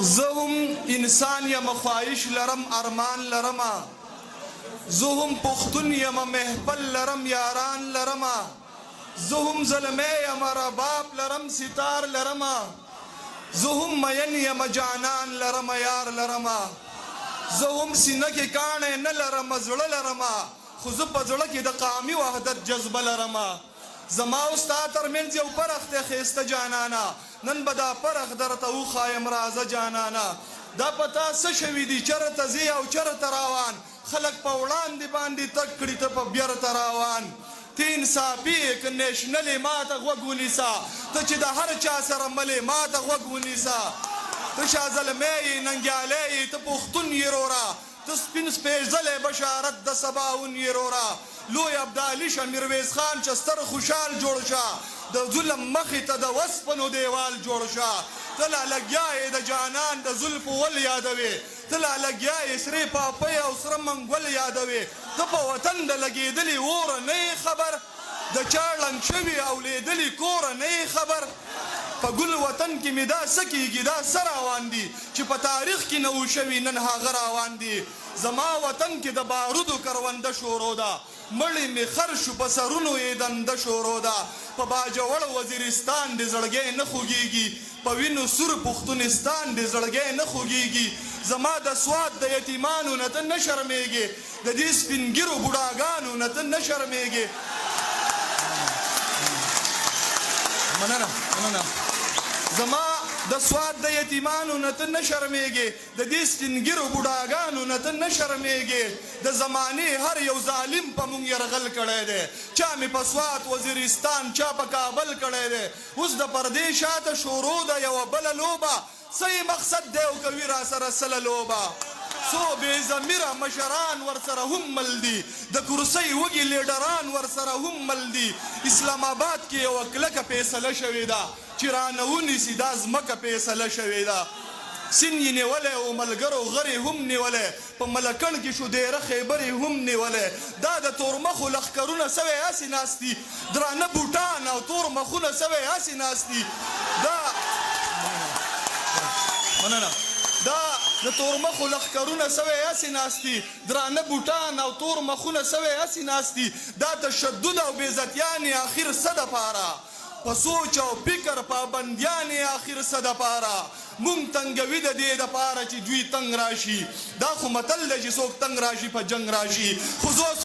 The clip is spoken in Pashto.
زهم انسان یم خواهش لرم ارمان لرما زهم پختون یم محفل لرم یاران لرما زهم زلمه یم رباب لرم ستار لرما زهم مین یم جانان لرما یار لرما زهم سینه کې کاڼې نه لرم زړه لرما خو زه په زړه کې د قامي وحدت جذبه لرما زما او ستا ترمنځ یو پرخ دی ښایسته جانانا نن به دا پرخ درته وښایم راځه جانانا دا په تا څه شوي دي چېرته ځې او چېرته روان خلک په وړاندې باندې تګ کړي ته په بیرته روان ته انصافي یې که نیشنل یې ما ته غوږ ونیسه ته چې د هر چا سره مل یې ما ته غوږ ونیسه ته شاه زلمی یې ننګیالی یې ته پښتون یې رورا ته سپین سپېڅلی بشارت د سباون یې رورا لوی ابدالي شه میرویس خان چې ستر خوشحال جوړ شه د ظلم مخې ته د وسپنو دیوال جوړ شه ته لا لګیا یې د جانان د زلفو ول یادوې ته لا لګیا یې سرې پاپۍ او سره منګول یادوې ته په وطن د لګېدلي اوره نه یې خبر د چا ړنګ شوي او لیدلي کوره نه یې خبر په ګل وطن کې مې دا څه کېږي دا څه روان دي چې په تاریخ کې نه و شوي نن هغه روان دي زما وطن کې د بارودو کرونده شورو ده مړی مې خر شو په سرونو یې دنده شورو ده په باجوړ وزیرستان دې زړګی نه خوږېږي په وینو سور پښتونستان دې زړګی نه خوږېږي زما د سوات د یتیمانو نه ته نه شرمېږې د دې سپینګیرو بوډاګانو نه ته نه شرمېږې مننه زما د سوات د یتیمانو نه ته نه شرمېږې د دې سپینګیرو بوډاګانو نه ته نه شرمېږې د زمانې هر یو ظالم په مونږ یرغل کړی دی چا مې په سوات وزیرستان چا په کابل کړی دی اوس د پردې شاته شروع ده یوه بله لوبه څه یې مقصد دی او کوي را سره سله لوبه څو بې ضمیره مشران ورسره هم مل دي د کرسۍ وږي لیډران ورسره هم مل دي اسلام آباد کې یوه کلکه فیصله شوې ده چې رانه ونیسي دا ځمکه فیصله شوې ده سین یې نیولی او ملګرو غرې هم نیولی په ملکڼ کې شو ډېره خیبرې هم نیولی دا د تورمخو لښکرونه سوی هسې ناست دي درانه بوټان او تور مخونه سوی هسې ناست دي دا د تورمخو لښکرونه سوی هسې ناست دي درانه بوټان او تور مخونه سوی هسې ناست دي دا تشدد او بېعزتیانې اخر څه دپاره په سوچ او فکر پابندیانې اخر څه دپاره مونږ تنګوي د دې دپاره چې دوی تنګ راشي دا خو متل دی چې څوک تنګ راشي په جنګ راشي خو